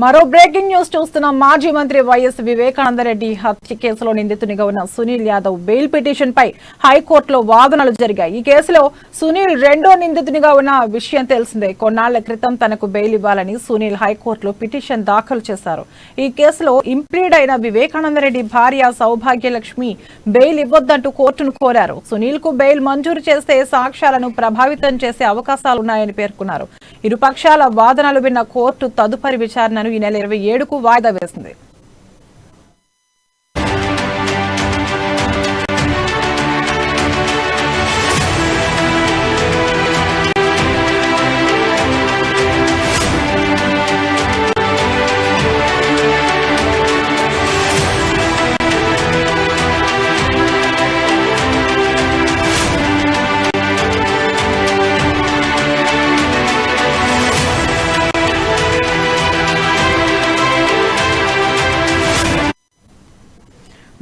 మరో breaking news చూస్తున్న మాజీ మంత్రి వైఎస్ వివేకానందరెడ్డి హత్య కేసులో నిందితునిగా ఉన్న సునీల్ యాదవ్ బెయిల్ పిటిషన్ పై హైకోర్టులో వాదనలు జరిగాయి. ఈ కేసులో సునీల్ రెండో నిందితునిగా ఉన్న విషయం తెలిసిందే. కొన్నాళ్ల క్రితం తనకు బెయిల్ ఇవ్వాలని సునీల్ హైకోర్టులో పిటిషన్ దాఖలు చేశారు. ఈ కేసులో ఇంప్లీడ్ అయిన వివేకానందరెడ్డి భార్య సౌభాగ్యలక్ష్మి బెయిల్ ఇవ్వొద్దంటూ కోర్టును కోరారు. సునీల్ కు బెయిల్ మంజూరు చేస్తే సాక్ష్యాలను ప్రభావితం చేసే అవకాశాలున్నాయని పేర్కొన్నారు. ఇరుపక్షాల వాదనలు విన్న కోర్టు తదుపరి విచారణను ఈ నెల 27కు వాయిదా వేసింది.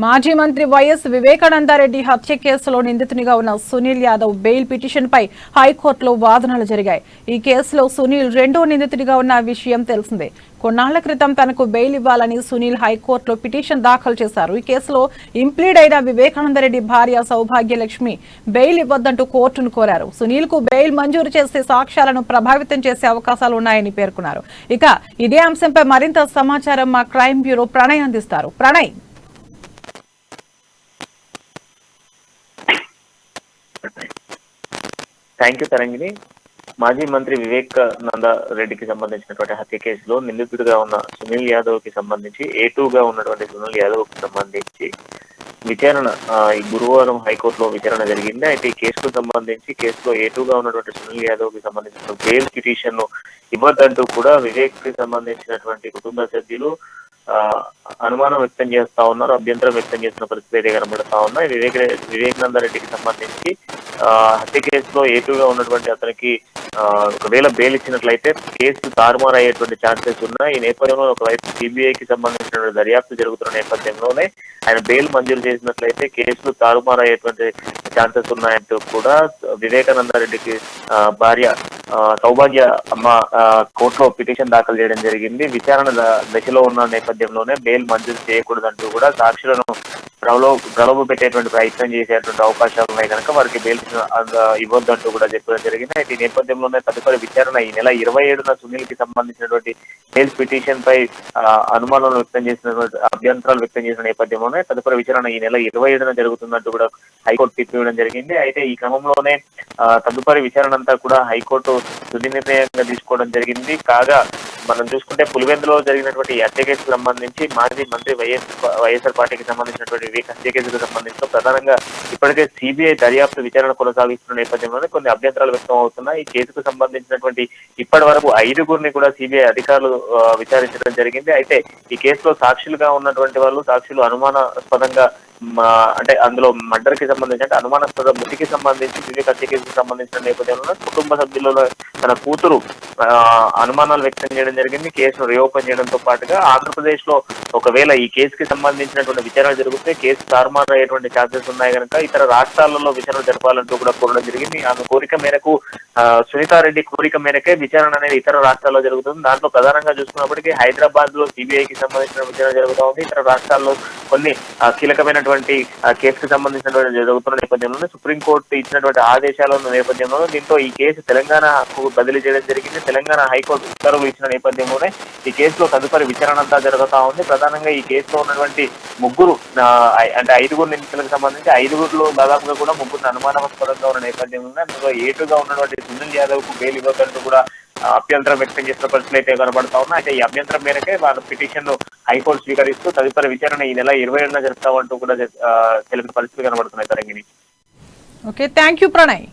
మాజీ మంత్రి వైఎస్ వివేకానందరెడ్డి హత్య కేసులో నిందితునిగా ఉన్న సునీల్ యాదవ్ బెయిల్ పిటిషన్ పై హైకోర్టులో వాదనలు జరిగాయి. ఈ కేసులో సునీల్ రెండో నిందితుడిగా ఉన్న విషయం తెలిసిందే. కొన్నాళ్ల క్రితం తనకు బెయిల్ ఇవ్వాలని సునీల్ హైకోర్టులో పిటిషన్ దాఖలు చేశారు. ఈ కేసులో ఇంప్లీడ్ అయిన వివేకానందరెడ్డి భార్య సౌభాగ్యలక్ష్మి బెయిల్ ఇవ్వొద్దంటూ కోర్టును కోరారు. సునీల్ కు బెయిల్ మంజూరు చేసే సాక్ష్యాలను ప్రభావితం చేసే అవకాశాలు ఉన్నాయని పేర్కొన్నారు. ఇక ఇదే అంశంపై మరింత సమాచారం మా క్రైమ్ బ్యూరో ప్రణయ్ అందిస్తారు. ప్రణయ్, థ్యాంక్ యూ తరంగిణి. మాజీ మంత్రి వివేకానంద రెడ్డికి సంబంధించినటువంటి హత్య కేసులో నిందితుడిగా ఉన్న సునీల్ యాదవ్ కి సంబంధించి A2గా ఉన్నటువంటి సునీల్ యాదవ్ కి సంబంధించి విచారణ ఈ గురువారం హైకోర్టులో విచారణ జరిగింది. అయితే ఈ కేసుకు సంబంధించి కేసులో A2గా ఉన్నటువంటి సునీల్ యాదవ్ కి సంబంధించిన బెయిల్ పిటిషన్ ను ఇవ్వద్దంటూ కూడా వివేక్ కి సంబంధించినటువంటి కుటుంబ సభ్యులు అనుమానం వ్యక్తం చేస్తా ఉన్నారు, అభ్యంతరం వ్యక్తం చేస్తున్న పరిస్థితి అయితే కనబడతా ఉన్నాయి. వివేకానందరెడ్డికి సంబంధించి హత్య కేసులో A2గా ఉన్నటువంటి అతనికి ఒకవేళ బెయిల్ ఇచ్చినట్లయితే కేసు తారుమారు అయ్యేటువంటి ఛాన్సెస్ ఉన్నాయి. ఈ నేపథ్యంలో ఒకవైపు సిబిఐకి సంబంధించిన దర్యాప్తు జరుగుతున్న నేపథ్యంలోనే ఆయన బెయిల్ మంజూరు చేసినట్లయితే కేసులు తారుమారు అయ్యేటువంటి ఛాన్సెస్ ఉన్నాయంటూ కూడా వివేకానందరెడ్డికి భార్య సౌభాగ్య అమ్మ కోర్టులో పిటిషన్ దాఖలు చేయడం జరిగింది. విచారణ దశలో ఉన్న నేపథ్యంలోనే బెయిల్ మంజూరు చేయకూడదంటూ కూడా సాక్షులను ప్రలోభ పెట్టేటువంటి ప్రయత్నం చేసేటువంటి అవకాశాలు ఉన్నాయి కనుక వారికి బెయిల్ ఇవ్వద్దంటూ కూడా చెప్పడం జరిగింది. అయితే ఈ నేపథ్యంలోనే తదుపరి విచారణ ఈ నెల 27న సునీల్ కి సంబంధించినటువంటి బెయిల్ పిటిషన్ పై అనుమానాలు వ్యక్తం చేసినటువంటి అభ్యంతరాలు వ్యక్తం చేసిన నేపథ్యంలోనే తదుపరి విచారణ ఈ నెల 27న జరుగుతున్నట్టు కూడా హైకోర్టు తీర్పు ఇవ్వడం జరిగింది. అయితే ఈ క్రమంలోనే తదుపరి విచారణ అంతా కూడా హైకోర్టు తుది నిర్ణయంగా తీసుకోవడం జరిగింది. కాగా మనం చూసుకుంటే పులివెందులో జరిగినటువంటి హత్య కేసుకు సంబంధించి మాజీ మంత్రి వైఎస్ఆర్ పార్టీకి సంబంధించినటువంటి వివేక్ హత్య కేసుకు సంబంధించి ప్రధానంగా ఇప్పటికే సిబిఐ దర్యాప్తు విచారణ కొనసాగిస్తున్న నేపథ్యంలోనే కొన్ని అభ్యంతరాలు వ్యక్తం అవుతున్నాయి. ఈ కేసుకు సంబంధించినటువంటి ఇప్పటి వరకు 5గురిని కూడా సిబిఐ అధికారులు విచారించడం జరిగింది. అయితే ఈ కేసులో సాక్షులుగా ఉన్నటువంటి వాళ్ళు సాక్షులు అనుమానాస్పదంగా అంటే అందులో మర్డర్ కి సంబంధించి అంటే అనుమానాస్పద మృతికి సంబంధించి వివేక్ హత్య కేసుకు సంబంధించిన నేపథ్యంలో కుటుంబ సభ్యులలో తన కూతురు అనుమానాలు వ్యక్తం చేయడం జరిగింది. కేసును రీఓపెన్ చేయడంతో పాటుగా ఆంధ్రప్రదేశ్ లో ఒకవేళ ఈ కేసుకి సంబంధించినటువంటి విచారణ జరిగితే కేసు తారుమారు అయ్యేటువంటి ఛాన్సెస్ ఉన్నాయి కనుక ఇతర రాష్ట్రాలలో విచారణ జరపాలంటూ కూడా కోరడం జరిగింది. ఆమె కోరిక మేరకు సునీతారెడ్డి కోరిక మేరకే విచారణ అనేది ఇతర రాష్ట్రాల్లో జరుగుతుంది. దాంట్లో ప్రధానంగా చూసుకున్నప్పటికీ హైదరాబాద్ లో సిబిఐకి సంబంధించిన విచారణ జరుగుతూ ఉంది. ఇతర రాష్ట్రాల్లో కొన్ని కీలకమైనటువంటి కేసుకు సంబంధించినటువంటి జరుగుతున్న నేపథ్యంలో సుప్రీంకోర్టు ఇచ్చినటువంటి ఆదేశాల నేపథ్యంలో దీంతో ఈ కేసు తెలంగాణకు బదిలీ చేయడం జరిగింది. తెలంగాణ హైకోర్టు ఉత్తర్వులు ఇచ్చిన నేపథ్యంలోనే ఈ కేసులో తదుపరి విచారణ అంతా జరుగుతూ ఉంది. ప్రధానంగా ఈ కేసులో ఉన్నటువంటి ముగ్గురు అంటే 5గురు నిందితులకు సంబంధించి 5గురులో దాదాపుగా కూడా ముగ్గురు అనుమానాస్పదంగా ఉన్న నేపథ్యంలోనే అందులో A2గా ఉన్నటువంటి సునీల్ యాదవ్ కు బెయిల్ ఇవ్వకంటూ కూడా అభ్యంతరం వ్యక్తం చేసిన పరిస్థితులు అయితే కనబడతా ఉన్నాయి. అయితే ఈ అభ్యంతరం మేరకే వాళ్ళ పిటిషన్ ను హైకోర్టు స్వీకరిస్తూ తదుపరి విచారణ ఈ నెల 27న జరుపుతామంటూ కూడా తెలిపిన పరిస్థితులు కనబడుతున్నాయి. Tarangini. Okay, thank you Pranay.